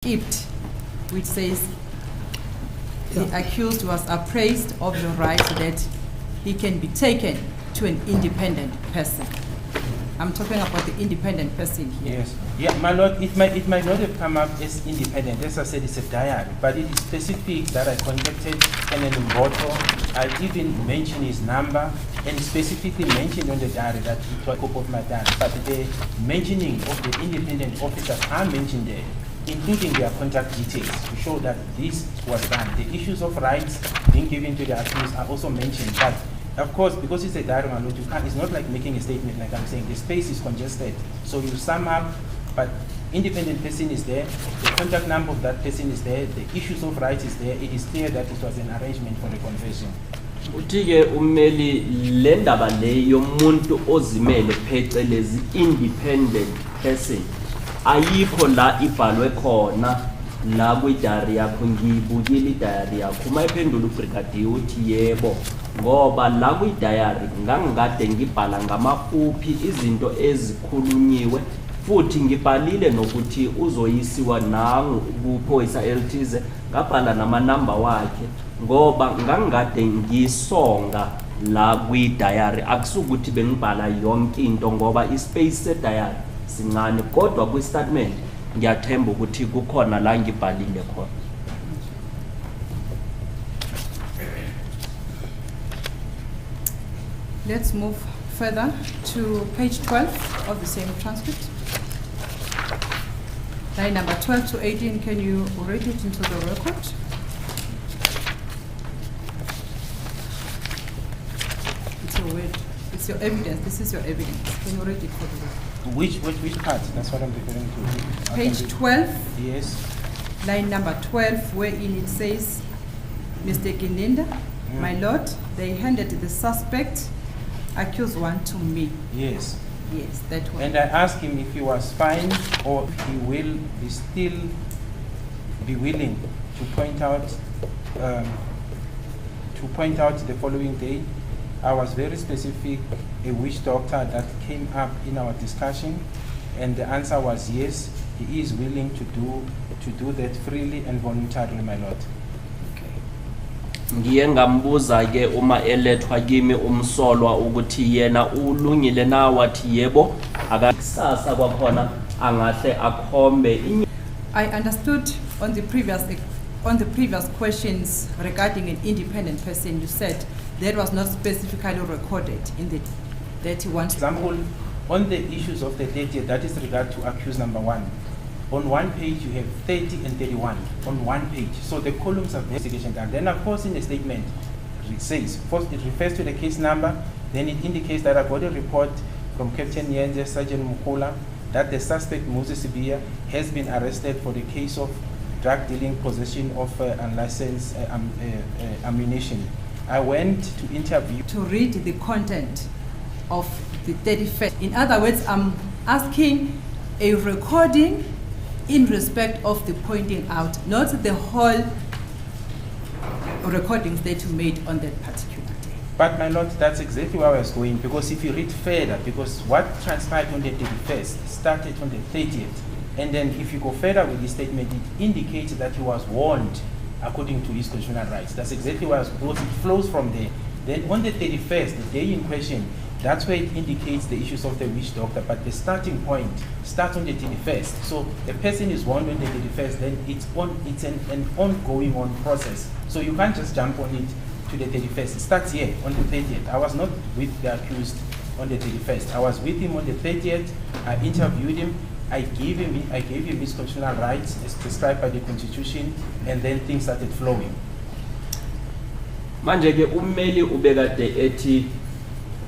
Skipped, which says the accused was appraised of the right that he can be taken to an independent person. I'm talking about the independent person here. Yes. Yeah, my lord, it might not have come up as independent. As I said, it's a diary, but it is specific that I contacted an Mboto. I even mentioned his number and specifically mentioned on the diary that it was a copy of my diary. But the mentioning of the independent officers are mentioned there, including their contact details, to show that this was done. The issues of rights being given to the accused are also mentioned. But of course, because it's a diary, my lord, you can't, it's not like making a statement like I'm saying. The space is congested. So you sum up, but independent person is there, the contact number of that person is there, the issues of rights is there. It is clear that it was an arrangement for the confession. Uthi-ke ummeli le ndaba le yomuntu ozimele phecelezi independent person ayikho la ibhalwe khona la kwidari yakho. Ngiyibukile idayari yakho uma iphendula ubrigadier uthi yebo, ngoba la kwidayari ngangikade ngibhala ngamafuphi izinto ezikhulunyiwe, futhi ngibhalile nokuthi uzoyisiwa nangu kuphoyisa elithize, ngabhala namanamba wakhe ngoba ngangikade ngisonga la kwidayari. Akusukuthi bengibhala yonke into ngoba ispace sedayari sincane, kodwa kwi-statement ngiyathemba ukuthi kukhona la ngibhalile khona. Let's move further to page 12 of the same transcript. Line number 12 to 18, can you read it into the record? It's your word. It's your evidence. This is your evidence. Can you read it for the record? Which part? That's what I'm referring to. Page 12. Yes. Line number 12, wherein it says, Mr. Gininda, my lord, they handed the suspect, accused one, to me. Yes. Yes, that one. And I asked him if he was fine or if he will still be willing to point out the following day. I was very specific, a witch doctor that came up in our discussion, and the answer was yes, he is willing to do that freely and voluntarily, my lord. Ngiye ngambuza ke uma elethwa kimi umsolwa ukuthi yena ulungile na, wathi yebo, akakusasa kwakhona angahle akhombe. I understood on the previous questions regarding an independent person, you said that was not specifically recorded in the 31. Example, on the issues of the 30th, that is regard to accused number 1. On one page, you have 30 and 31 on one page. So the columns are investigation done. Then, of course, in the statement, it says, first, it refers to the case number. Then it indicates that I got a report from Captain Yenze, Sergeant Mukula, that the suspect, Moses Sibia, has been arrested for the case of drug dealing, possession of unlicensed ammunition. I went to interview. To read the content of the 31st. In other words, I'm asking a recording in respect of the pointing out, not the whole recordings that you made on that particular day. But my lord, that's exactly where I was going, because if you read further, because what transpired on the 31st started on the 30th, and then if you go further with this statement, it indicates that he was warned according to his constitutional rights. That's exactly where I was, because it flows from there. Then on the 31st, the day in question, that's where it indicates the issues of the witch doctor, but the starting point starts on the 31st. So the person is warned on the 31st, then it's an ongoing process. So you can't just jump on it to the 31st. It starts here on the 30th. I was not with the accused on the 31st. I was with him on the 30th. I interviewed him. I gave him his constitutional rights as prescribed by the Constitution, and then things started flowing. Manje ke ummeli ubekade ethi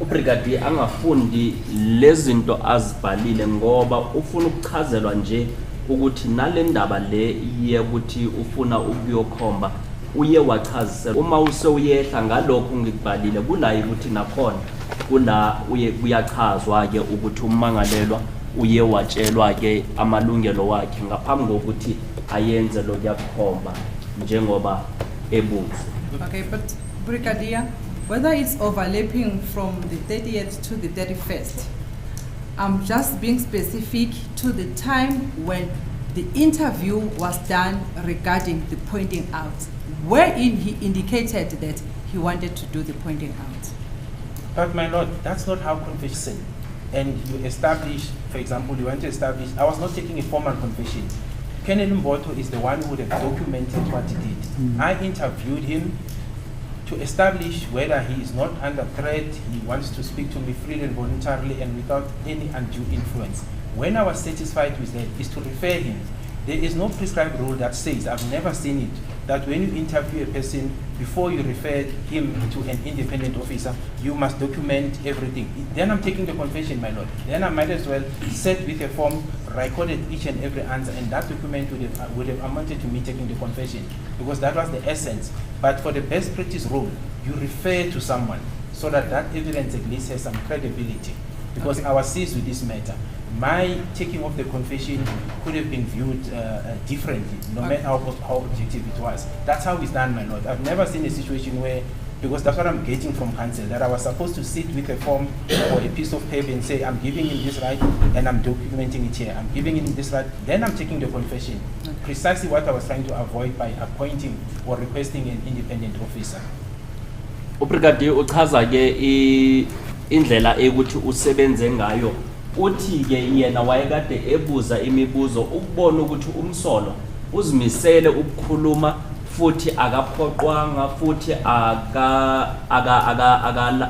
ubrigadier angafundi lezinto azibhalile ngoba ufuna ukuchazelwa nje ukuthi nale ndaba le yekuthi ufuna ukuyokhomba uye wachazisela. Uma usewuyehla ngalokho ngikubhalile kula ukuthi nakhona kula uye kuyachazwa ke ukuthi umangalelwa uye watshelwa ke amalungelo wakhe ngaphambi kokuthi ayenze lo yakukhomba njengoba ebuza. Okay, but Brigadier, whether it's overlapping from the 30th to the 31st, I'm just being specific to the time when the interview was done regarding the pointing out, wherein he indicated that he wanted to do the pointing out. But my lord, that's not how confession. And you establish, for example, you want to establish, I was not taking a formal confession. Colonel Mboto is the one who would have documented what he did. I interviewed him to establish whether he is not under threat, he wants to speak to me freely and voluntarily and without any undue influence. When I was satisfied with that, is to refer him. There is no prescribed rule that says, I've never seen it, that when you interview a person, before you refer him to an independent officer, you must document everything. Then I'm taking the confession, my lord. Then I might as well set with a form, recorded each and every answer, and that document would have amounted to me taking the confession, because that was the essence. But for the best practice rule, you refer to someone so that that evidence at least has some credibility, because I was seized with this matter. My taking of the confession could have been viewed differently, no matter how objective it was. That's how it's done, my lord. I've never seen a situation where, because that's what I'm getting from counsel, that I was supposed to sit with a form or a piece of paper and say, I'm giving him this right and I'm documenting it here. I'm giving him this right, then I'm taking the confession. Precisely what I was trying to avoid by appointing or requesting an independent officer. Ubrigadier uchaza ke indlela ekuthi usebenze ngayo. Uthi ke yena wayekade ebuza imibuzo ukubona ukuthi umsolo uzimisele ukukhuluma futhi akaphoqwanga futhi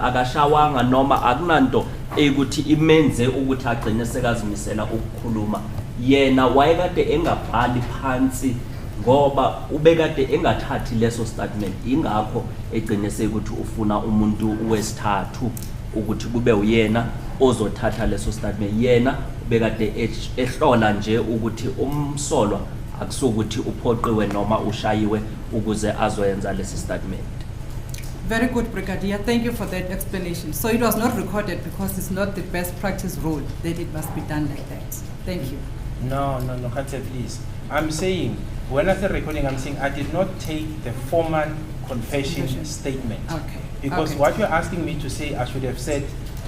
akashawanga noma akunanto ekuthi imenze ukuthi agcine sekazimisela ukukhuluma. Yena wayekade engabhali phansi ngoba ubekade engathathi leso statement, ingakho egcine sekuthi ufuna umuntu wesithathu ukuthi kube uyena ozothatha leso statement. Yena bekade ehlola nje ukuthi umsolwa akusukuthi uphoqiwe noma ushayiwe ukuze azoyenza lesi statement. Very good, Brigadier. Thank you for that explanation. So it was not recorded because it's not the best practice rule that it must be done like that. Thank you. No, Counsel, please. I'm saying, when I say recording, I'm saying I did not take the formal confession statement. Okay. Because what you're asking me to say, I should have said,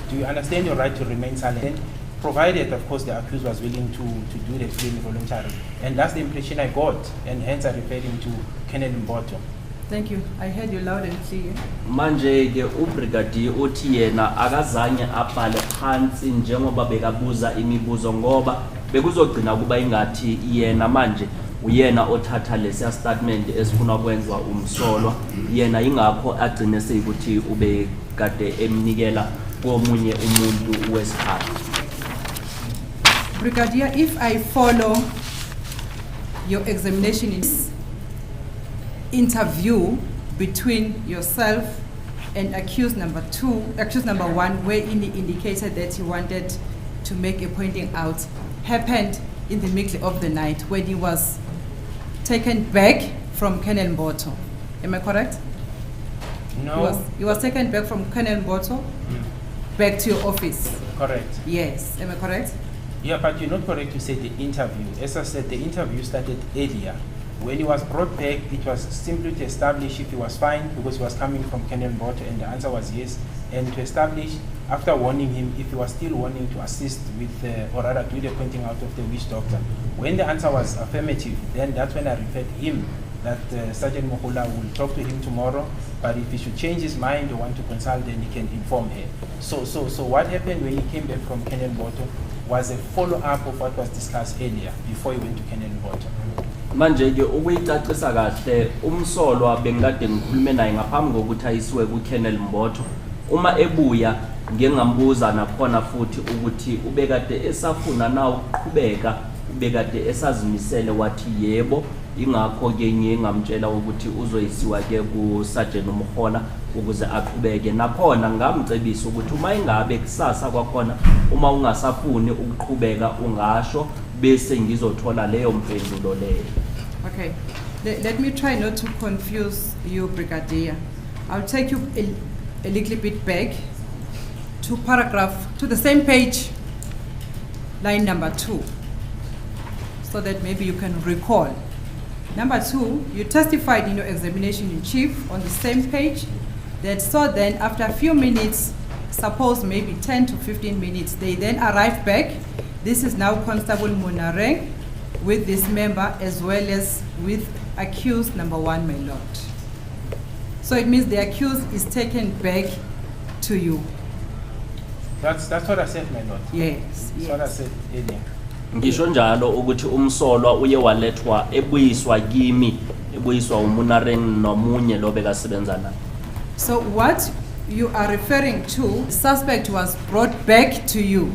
do you understand your right to remain silent? Provided, of course, the accused was willing to do the claim voluntarily. And that's the impression I got, and hence I referred him to Colonel Mboto. Thank you. I heard you loud and clear. Manje ke ubrigadier uthi yena akazange abhale phansi njengoba bekabuza imibuzo ngoba bekuzogcina kuba ingathi yena manje uyena othatha lesi statement esifuna kwenzwa umsolwa, yena ingakho agcine sekuthi ube kade emnikela komunye umuntu wesithathu. Brigadier, if I follow your examination in interview between yourself and accused number one, wherein he indicated that he wanted to make a pointing out, happened in the middle of the night when he was taken back from Colonel Mboto. Am I correct? No. He was taken back from Colonel Mboto back to your office. Correct. Yes. Am I correct? Yeah, but you're not correct to say the interview. As I said, the interview started earlier. When he was brought back, it was simply to establish if he was fine because he was coming from Colonel Mboto, and the answer was yes. And to establish, after warning him, if he was still wanting to assist with, or rather do the pointing out of the witch doctor. When the answer was affirmative, then that's when I referred him that Sergeant Mohula will talk to him tomorrow, but if he should change his mind or want to consult, then he can inform her. So what happened when he came back from Colonel Mboto was a follow-up of what was discussed earlier before he went to Colonel Mboto. Manje ke ukuyicacisa kahle umsolwa bengikade ngikhulume naye ngaphambi kokuthi ayisiwe kuKolonel Mboto. Uma ebuya ngingambuza nakhona futhi ukuthi ubekade esafuna na ukuqhubeka, ubekade esazimisele wathi yebo, ingakho ke ngingamtshela ukuthi uzoyisiwa ke ku Sergeant Umhola ukuze aqhubeke. Nakhona ngamcebisa ukuthi uma ingabe kusasa kwakhona uma ungasafuni ukuqhubeka ungasho bese ngizothola leyo mpendulo leyo. Okay. Let me try not to confuse you, Brigadier. I'll take you a little bit back to the same page, line number 2, so that maybe you can recall. Number 2, you testified in your examination in chief on the same page that so then after a few minutes, suppose maybe 10 to 15 minutes, they then arrived back. This is now Constable Munareng with this member as well as with accused number 1, my lord. So it means the accused is taken back to you. That's what I said, my lord. Yes, That's what I yes. said earlier. Ngisho njalo ukuthi umsolwa uye walethwa ebuyiswa kimi ebuyiswa umunareng nomunye lo bekasebenza naye. So what you are referring to, the suspect was brought back to you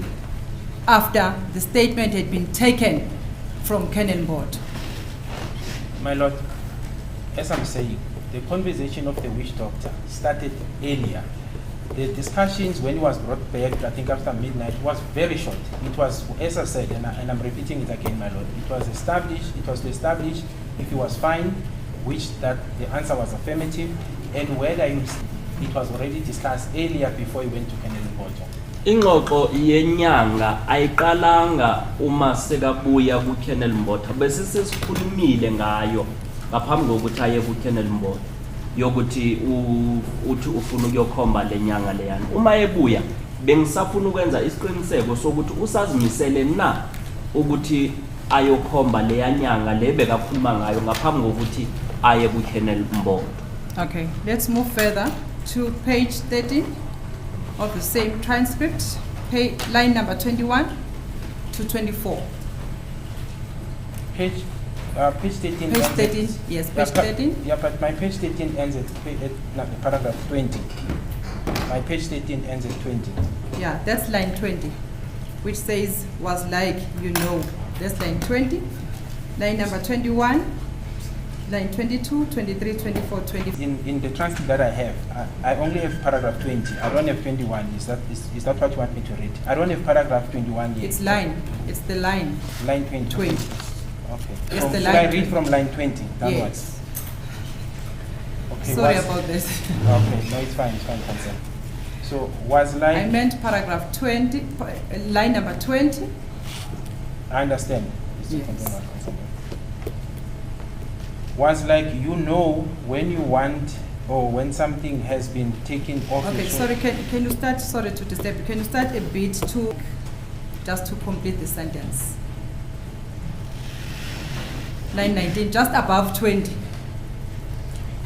after the statement had been taken from Kennel Board. My lord, as I'm saying, the conversation of the witch doctor started earlier. The discussions when he was brought back, I think after midnight, was very short. It was, as I said, and I'm repeating it again, my lord, it was to establish if he was fine, which that the answer was affirmative, and whether it was already discussed earlier before he went to Kennel Board. Ingxoxo yenyanga ayiqalanga uma sekabuya ku Kennel Mbotha bese sesikhulumile ngayo ngaphambi kokuthi aye ku Kennel Mbotha yokuthi uthi ufuna ukuyokhomba lenyanga leyana. Uma ebuya bengisafuna ukwenza isiqiniseko sokuthi usazimisele na ukuthi ayokhomba leyanyanga le bekakhuluma ngayo ngaphambi kokuthi aye ku Kennel Mbotha. Okay, let's move further to page 13 of the same transcript, line number 21 to 24. Page 13. Page 13, yes, page 13. Yeah, but my page 13 ends at paragraph 20. My page 13 ends at 20. Yeah, that's line 20, which says was like, you know. That's line 20. Line number 21, line 22, 23, 24, 20. In the transcript that I have, I only have paragraph 20. I don't have 21. Is that what you want me to read? I don't have paragraph 21 yet. It's the line. Line 20. 20. Okay. Yes, So the should line I read 20. from line 20 downwards? Yes. Okay. Sorry about this. Okay, no, it's fine, concern. So was like, I meant paragraph 20, line number 20. I understand. It's Yes. concern. Was like, you know, when you want or when something has been taken off Okay, your sorry, can you start, sorry to disturb you, can you start a bit to, just to complete the sentence? Line 19, just above 20.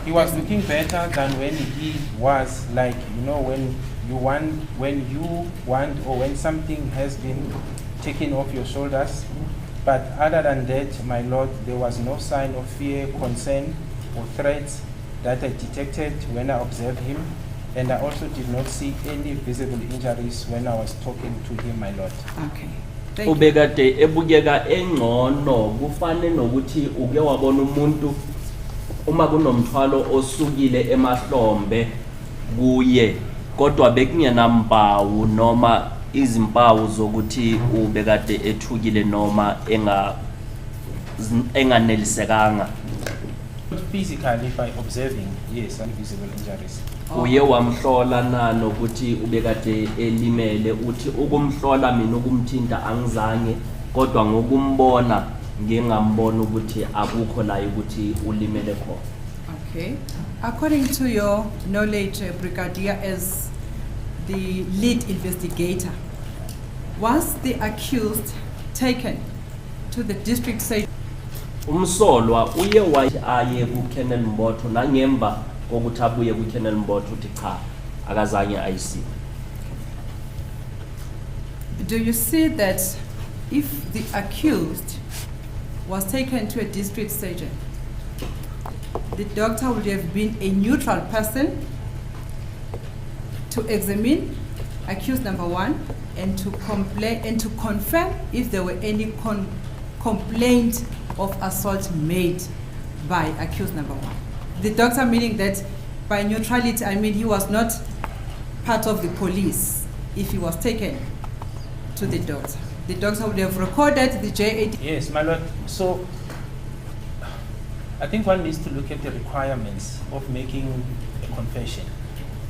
He was looking better than when he was like, you know, when you want or when something has been taken off your shoulders. But other than that, my lord, there was no sign of fear, concern, or threats that I detected when I observed him. And I also did not see any visible injuries when I was talking to him, my lord. Okay. Thank you. Ubekade ebukeka engcono kufane nokuthi uke wabona umuntu uma kunomthwalo osukile emahlombe kuye kodwa bekungena mpawu noma izimpawu zokuthi ubekade ethukile noma enganelisekanga. Physically, by observing, yes, invisible injuries. Uye wamhlola na nokuthi ubekade elimele uthi ukumhlola mina ukumthinta angizange kodwa ngokumbona ngingambona ukuthi akukho la ukuthi ulimele khona. Okay. According to your knowledge, Brigadier, as the lead investigator, was the accused taken to the district station? Umsolwa uye aye ku Kennel Mbotho nangemva kokuthi abuye ku Kennel Mbotho uthi cha akazange ayisiwe. Do you see that if the accused was taken to a district surgeon, the doctor would have been a neutral person to examine accused number 1 and to confirm if there were any complaint of assault made by accused number 1. The doctor, meaning that by neutrality, I mean he was not part of the police if he was taken to the doctor. The doctor would have recorded the JAD. Yes, my lord. So I think one needs to look at the requirements of making a confession,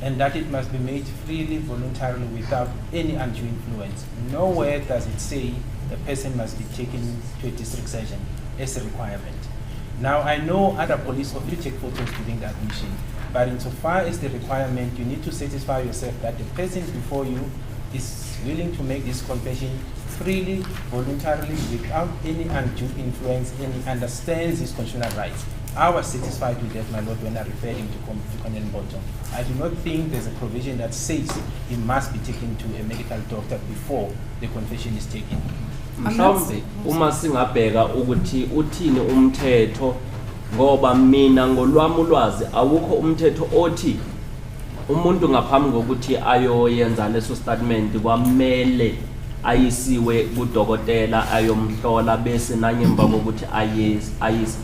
and that it must be made freely, voluntarily, without any undue influence. Nowhere does it say a person must be taken to a district surgeon as a requirement. Now, I know other police officers take photos during the admission, but insofar as the requirement, you need to satisfy yourself that the person before you is willing to make this confession freely, voluntarily, without any undue influence, and he understands his constitutional rights. I was satisfied with that, my lord, when I referred him to Colonel Mboto. I do not think there's a provision that says he must be taken to a medical doctor before the confession is taken. Mhlawumbe uma singabheka ukuthi uthini umthetho, ngoba mina ngolwami ulwazi awukho umthetho othi umuntu ngaphambi kokuthi ayoyenza leso statement kwamele ayisiwe kudokotela ayomhlola bese nanyemva kokuthi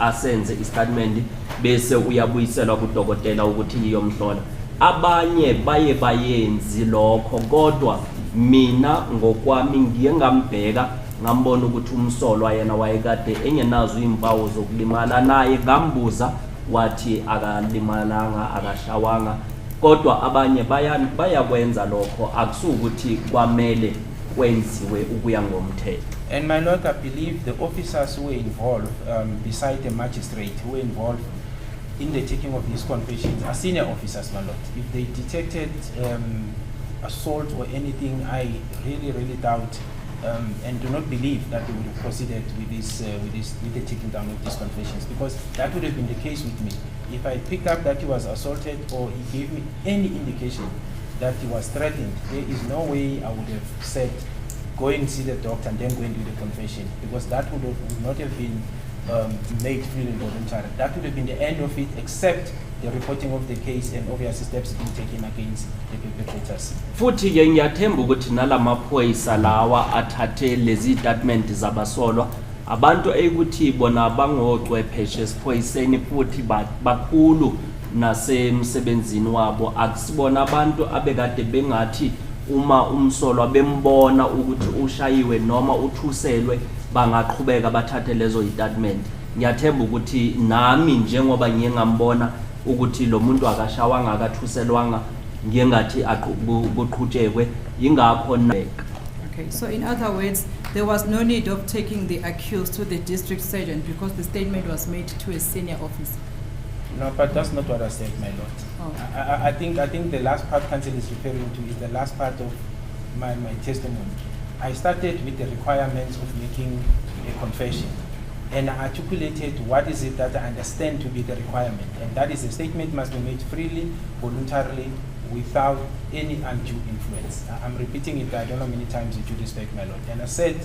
asenze istatement bese uyabuyiselwa kudokotela ukuthi iyomhlola. Abanye bayenzi lokho, kodwa mina ngokwami ngiye ngambheka ngambona ukuthi umsolwa yena wayekade engenazo impawu zokulimala, naye ngambuza wathi akalimalanga akashawanga, kodwa abanye bayakwenza lokho, akusukuthi kwamele kwenziwe ukuya ngomthetho. And my lord, I believe the officers who were involved, beside the magistrate who were involved in the taking of these confessions are senior officers, my lord. If they detected assault or anything, I really doubt and do not believe that they would have proceeded with the taking down of these confessions, because that would have been the case with me. If I picked up that he was assaulted or he gave me any indication that he was threatened, there is no way I would have said, go and see the doctor and then go and do the confession, because that would not have been made freely voluntary. That would have been the end of it, except the reporting of the case and obvious steps being taken against the perpetrators. Futhi ke ngiyathemba ukuthi nalamaphoyisa lawa athathe lezi statement zabasolwa abantu ekuthi bona bangocwepheshe esiphoyiseni futhi bakhulu nasemsebenzini wabo, akusibona abantu abekade bengathi uma umsolwa bembona ukuthi ushayiwe noma uthuselwe bangaqhubeka bathathe lezo statement. Ngiyathemba ukuthi nami njengoba ngiye ngambona ukuthi lo muntu akashawanga akathuselwanga ngiye ngathi kuqhutshekwe ingakho neka. Okay, so in other words, there was no need of taking the accused to the district surgeon because the statement was made to a senior officer. No, but that's not what I said, my lord. Oh. I think the last part counsel is referring to is the last part of my testimony. I started with the requirements of making a confession, and I articulated what is it that I understand to be the requirement, and that is a statement must be made freely, voluntarily, without any undue influence. I'm repeating it, I don't know how many times with due respect, my lord. And I said,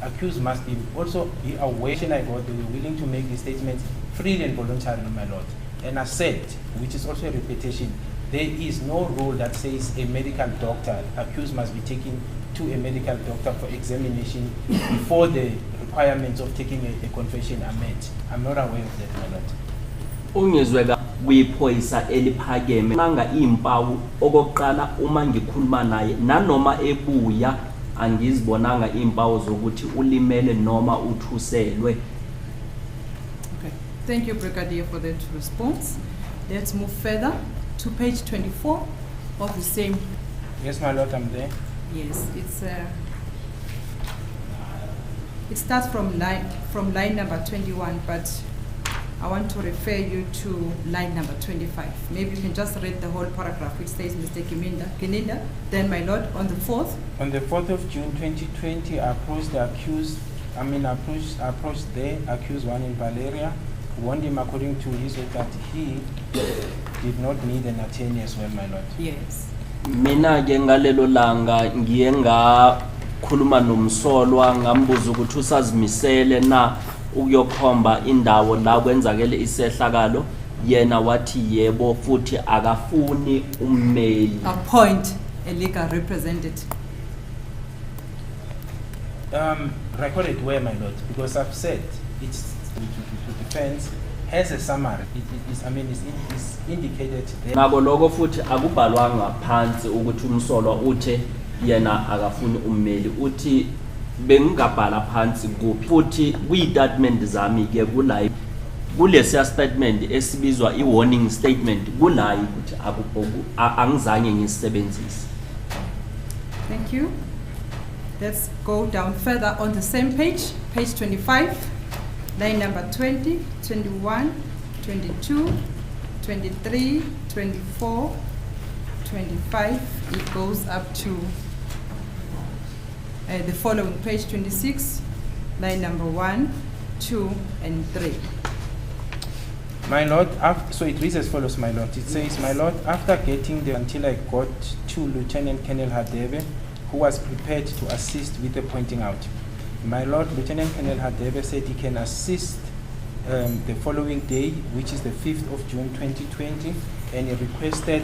accused must also be aware. I got they were willing to make the statements freely and voluntarily, my lord. And I said, which is also a repetition, there is no rule that says a medical doctor, accused must be taken to a medical doctor for examination before the requirements of taking a confession are met. I'm not aware of that, my lord. Ungizweka kuyiphoyisa eliphakeme nanga impawu okokuqala uma ngikhuluma naye nanoma ebuya angizibonanga impawu zokuthi ulimele noma uthuselwe. Okay, thank you, Brigadier, for that response. Let's move further to page 24 of the same. Yes, my lord, I'm there. Yes, it starts from line number 21, but I want to refer you to line number 25. Maybe you can just read the whole paragraph which says, Mr. Kininda, then my lord, on the 4th. On the 4th of June 2020, I approached the accused, approached the accused one in Valeria, warned him according to his word that he did not need an attorney as well, my lord. Yes. Mina ke ngalelo langa ngiye ngakhuluma nomsolwa ngambuza ukuthi usazimisele na ukuyokhomba indawo la kwenzakele isehlakalo, yena wathi yebo futhi akafuni ummeli. Appoint a legal representative. Recorded where, my lord, because I've said it's to defense has a summary. It's indicated there. Ngako lokho futhi akubhalwanga phansi ukuthi umsolwa uthe yena akafuni ummeli, uthi bengingabhala phansi kuphi futhi kwi-statement zami ke kulayi kulesiya statement esibizwa i-warning statement kulayi ukuthi angizange ngisebenzise. Thank you. Let's go down further on the same page, page 25, line number 20, 21, 22, 23, 24, 25. It goes up to the following, page 26, line number 1, 2, and 3. My Lord, so it reads as follows, my Lord. It says, my Lord, after getting there until I got to Lieutenant Colonel Hadebe, who was prepared to assist with the pointing out. My Lord, Lieutenant Colonel Hadebe said he can assist the following day, which is the 5th of June 2020, and he requested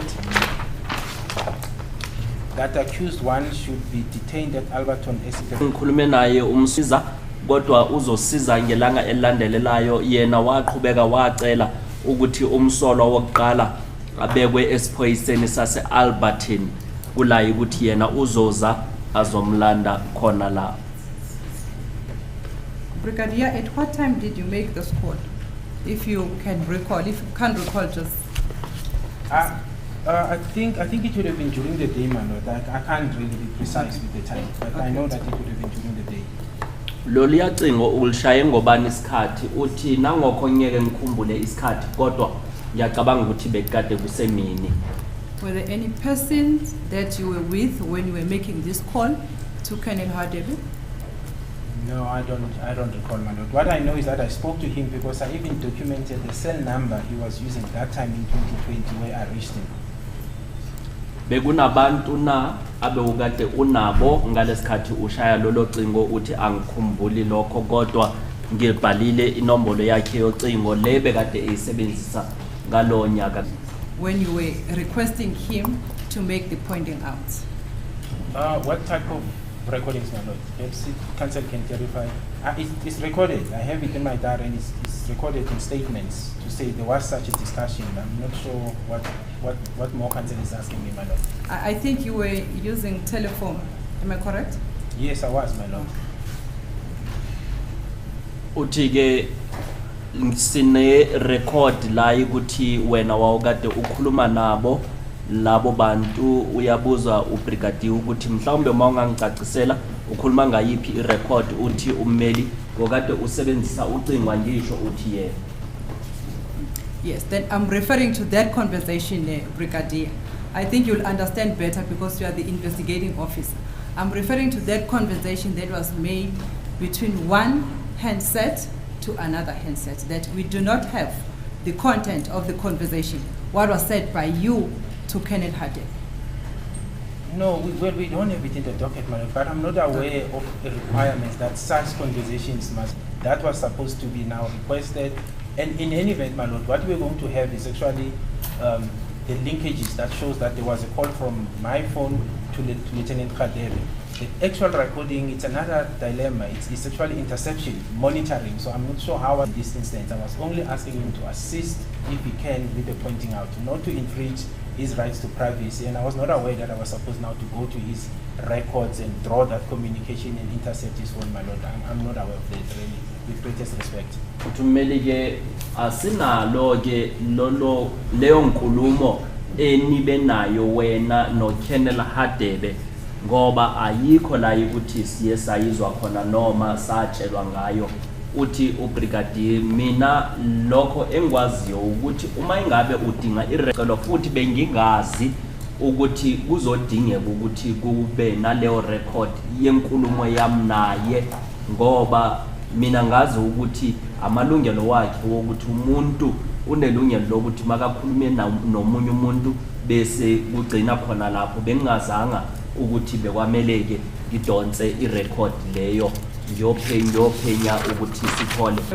that accused one should be detained at Alberton Estate. Ngikhulume naye umsiza kodwa uzosiza ngelanga elilandelelayo yena waqhubeka wacela ukuthi umsolwa wokuqala abekwe esiphoyiseni sase Alberton kulayi ukuthi yena uzoza azomlanda khona la. Brigadier, at what time did you make this call? If you can recall, if you can't recall, just. I think it would have been during the day, my Lord. I can't really be precise with the time, but I know that it would have been during the day. Loliya cingo ulishaye ngobani isikhathi uthi nangokho ngeke ngikhumbule isikhathi kodwa ngiyacabanga ukuthi bekade kusemini. Were there any persons that you were with when you were making this call to Colonel Hadebe? No, I don't recall, my Lord. What I know is that I spoke to him because I even documented the cell number he was using that time in 2020 where I reached him. Bekunabantu na abewukade unabo ngalesikhathi ushaya lolo cingo uthi angikhumbuli lokho kodwa ngibhalile inombolo yakhe yocingo le bekade eyisebenzisa ngalo nyaka. When you were requesting him to make the pointing out? What type of recordings, my Lord? Perhaps Council can clarify. It's recorded. I have it in my diary, and it's recorded in statements to say there was such a discussion. I'm not sure what more Council is asking me, my Lord. I think you were using telephone. Am I correct? Yes, I was, my Lord. Uthi ke sine record la ukuthi wena wawukade ukhuluma nabo labo bantu uyabuza ubrigadier ukuthi mhlawumbe mawungangicacisela ukhuluma ngayiphi irecord uthi ummeli ngokade usebenzisa ucingwa ngisho uthi yena. Yes, then I'm referring to that conversation, Brigadier. I think you'll understand better because you are the investigating officer. I'm referring to that conversation that was made between one handset to another handset, that we do not have the content of the conversation, what was said by you to Colonel Hadebe. No, we don't have it in the docket, my Lord, but I'm not aware of the requirements that such conversations must. That was supposed to be now requested. And in any event, my Lord, what we're going to have is actually the linkages that shows that there was a call from my phone to Lieutenant Hadebe. The actual recording, it's another dilemma. It's actually interception, monitoring. So I'm not sure how in this instance. I was only asking him to assist if he can with the pointing out, not to infringe his rights to privacy. And I was not aware that I was supposed now to go to his records and draw that communication and intercept his phone, my Lord. I'm not aware of that, really, with greatest respect. Uthumeli ke asinalo ke lolo leyo nkulumo enibe nayo wena no Colonel Hadebe ngoba ayikho la ukuthi siye sayizwa khona noma satshelwa ngayo. Uthi ubrigadier mina lokho engwaziyo ukuthi uma ingabe udinga irecord futhi bengingazi ukuthi kuzodingeka ukuthi kube naleyo record yenkulumo yami naye ngoba mina ngazi ukuthi amalungelo wakhe wokuthi umuntu unelungelo lokuthi makakhulume nomunye umuntu bese kugcina khona lapho bengingazanga ukuthi bekwameleke ngidonse irecord leyo ngiyophenya ukuthi sithole.